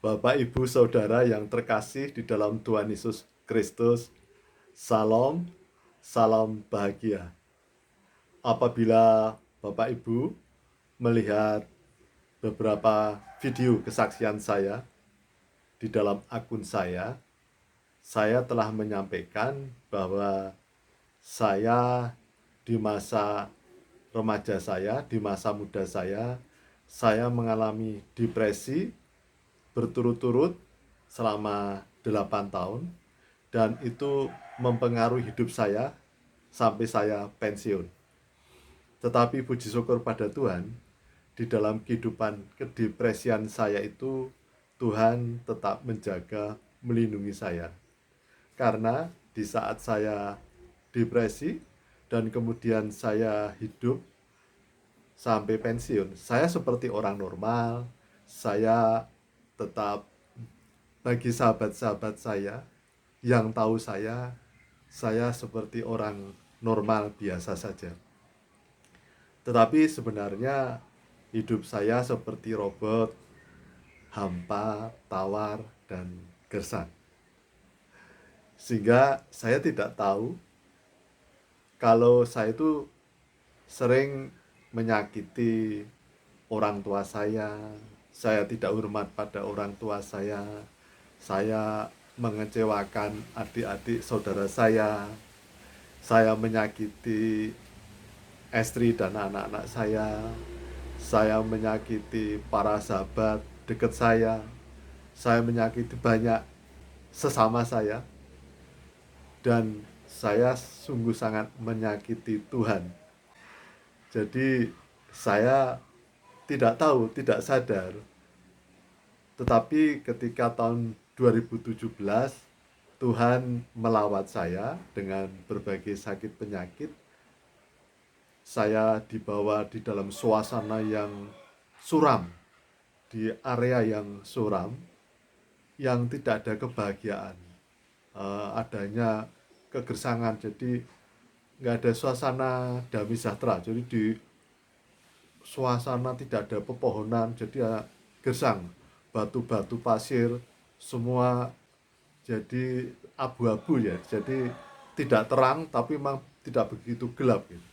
Bapak, Ibu, Saudara yang terkasih di dalam Tuhan Yesus Kristus, Salam, salam bahagia. Apabila Bapak Ibu melihat beberapa video kesaksian saya di dalam akun saya telah menyampaikan bahwa saya di masa remaja saya, di masa muda saya mengalami depresi berturut-turut selama 8 tahun dan itu mempengaruhi hidup saya sampai saya pensiun. Tetapi puji syukur pada Tuhan, di dalam kehidupan kedepresian saya itu Tuhan tetap menjaga, melindungi saya. Karena di saat saya depresi dan kemudian saya hidup sampai pensiun, saya seperti orang normal, saya tetap bagi sahabat-sahabat saya yang tahu saya seperti orang normal biasa saja. Tetapi sebenarnya hidup saya seperti robot, hampa, tawar, dan gersang. Sehingga saya tidak tahu kalau saya itu sering menyakiti orang tua saya tidak hormat pada orang tua saya mengecewakan adik-adik saudara saya menyakiti istri dan anak-anak saya menyakiti para sahabat dekat saya menyakiti banyak sesama saya, dan saya sungguh sangat menyakiti Tuhan. Jadi saya tidak tahu, tidak sadar. Tetapi ketika tahun 2017 Tuhan melawat saya dengan berbagai sakit penyakit. Saya dibawa di dalam suasana yang suram, di area yang suram, yang tidak ada kebahagiaan, adanya kegersangan. Jadi nggak ada suasana damai sejahtera. Jadi di suasana tidak ada pepohonan, jadi ya gersang, batu-batu pasir, semua jadi abu-abu ya. Jadi tidak terang, tapi memang tidak begitu gelap gitu.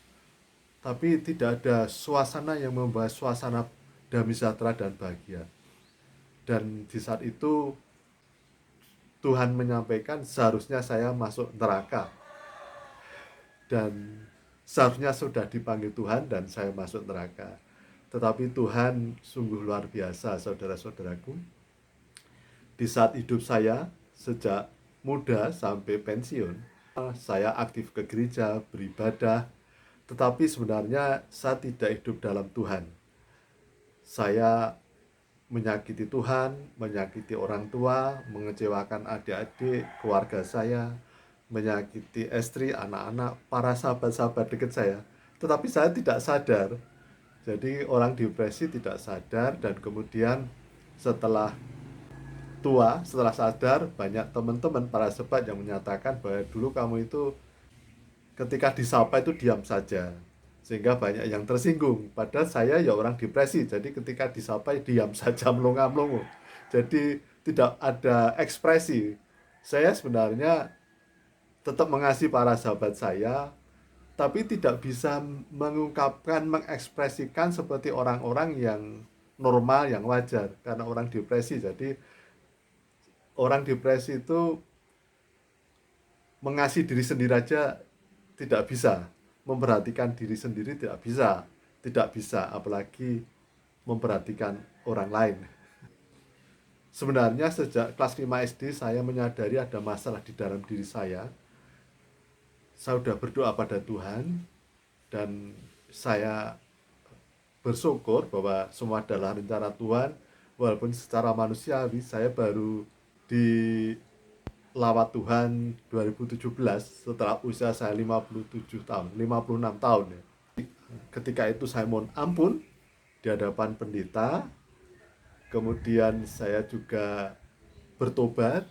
Tapi tidak ada suasana yang membawa suasana damai sejahtera dan bahagia. Dan di saat itu Tuhan menyampaikan seharusnya saya masuk neraka, dan seharusnya sudah dipanggil Tuhan dan saya masuk neraka. Tetapi Tuhan sungguh luar biasa, saudara-saudaraku. Di saat hidup saya sejak muda sampai pensiun, saya aktif ke gereja, beribadah, tetapi sebenarnya saya tidak hidup dalam Tuhan. Saya menyakiti Tuhan, menyakiti orang tua, mengecewakan adik-adik, keluarga saya, menyakiti istri, anak-anak, para sahabat-sahabat dekat saya. Tetapi saya tidak sadar. Jadi orang depresi tidak sadar, dan kemudian setelah tua, setelah sadar, banyak teman-teman para sahabat yang menyatakan bahwa dulu kamu itu ketika disapa itu diam saja, sehingga banyak yang tersinggung. Padahal saya ya orang depresi, jadi ketika disapa diam saja, melongo-melongo, jadi tidak ada ekspresi. Saya sebenarnya tetap mengasihi para sahabat saya, tapi tidak bisa mengungkapkan, mengekspresikan seperti orang-orang yang normal, yang wajar, karena orang depresi. Jadi orang depresi itu mengasihi diri sendiri aja tidak bisa, memperhatikan diri sendiri tidak bisa, apalagi memperhatikan orang lain. Sebenarnya sejak kelas 5 SD saya menyadari ada masalah di dalam diri saya. Saya sudah berdoa pada Tuhan, dan saya bersyukur bahwa semua adalah rencana Tuhan. Walaupun secara manusiawi saya baru dilawat Tuhan 2017 setelah usia saya 57 tahun, 56 tahun ya. Ketika itu saya mohon ampun di hadapan pendeta, kemudian saya juga bertobat,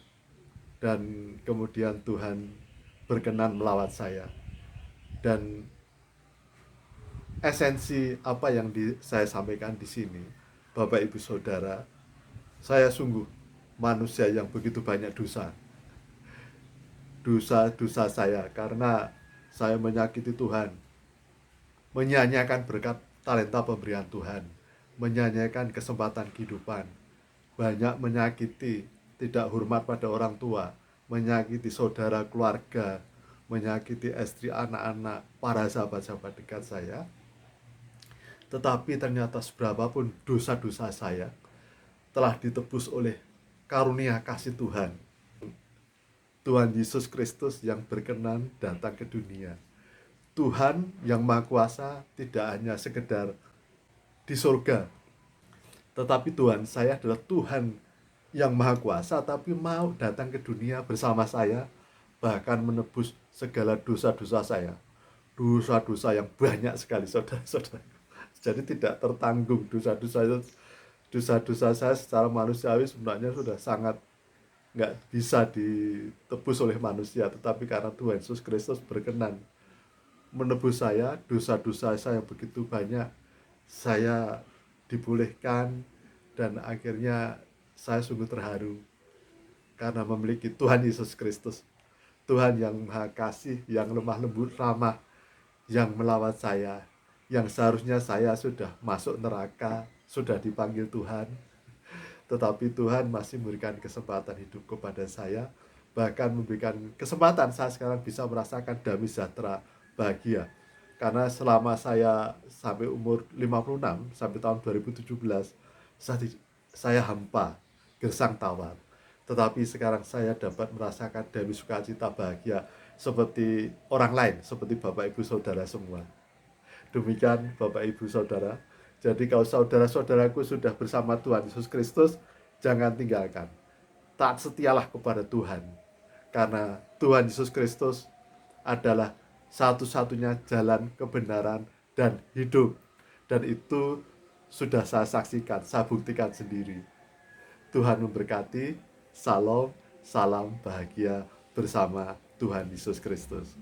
dan kemudian Tuhan berkenan melawat saya. Dan esensi apa yang saya sampaikan di sini, Bapak Ibu Saudara, saya sungguh manusia yang begitu banyak dosa saya, karena saya menyakiti Tuhan, menyanyiakan berkat talenta pemberian Tuhan, menyanyiakan kesempatan kehidupan, banyak menyakiti, tidak hormat pada orang tua, menyakiti saudara keluarga, menyakiti istri, anak-anak, para sahabat-sahabat dekat saya. Tetapi ternyata seberapapun dosa-dosa saya telah ditebus oleh karunia kasih Tuhan. Tuhan Yesus Kristus yang berkenan datang ke dunia. Tuhan yang Maha Kuasa tidak hanya sekedar di surga, tetapi Tuhan saya adalah Tuhan yang Maha Kuasa, tapi mau datang ke dunia bersama saya, bahkan menebus segala dosa-dosa saya. Dosa-dosa yang banyak sekali, saudara-saudara. Jadi tidak tertanggung dosa-dosa saya secara manusiawi sebenarnya sudah sangat nggak bisa ditebus oleh manusia, tetapi karena Tuhan Yesus Kristus berkenan menebus saya, dosa-dosa saya yang begitu banyak, saya dibolehkan, dan akhirnya saya sungguh terharu karena memiliki Tuhan Yesus Kristus, Tuhan yang Maha Kasih, yang lemah lembut, ramah, yang melawat saya, yang seharusnya saya sudah masuk neraka, sudah dipanggil Tuhan, tetapi Tuhan masih memberikan kesempatan hidup kepada saya, bahkan memberikan kesempatan saya sekarang bisa merasakan damai sejahtera, bahagia. Karena selama saya sampai umur 56, sampai tahun 2017, saya hampa, gersang tawar. Tetapi sekarang saya dapat merasakan damai, sukacita, bahagia seperti orang lain, seperti Bapak Ibu Saudara semua. Demikian Bapak Ibu Saudara. Jadi kalau saudara-saudaraku sudah bersama Tuhan Yesus Kristus, jangan tinggalkan. Taat setialah kepada Tuhan. Karena Tuhan Yesus Kristus adalah satu-satunya jalan kebenaran dan hidup. Dan itu sudah saya saksikan, saya buktikan sendiri. Tuhan memberkati. Salam, salam bahagia bersama Tuhan Yesus Kristus.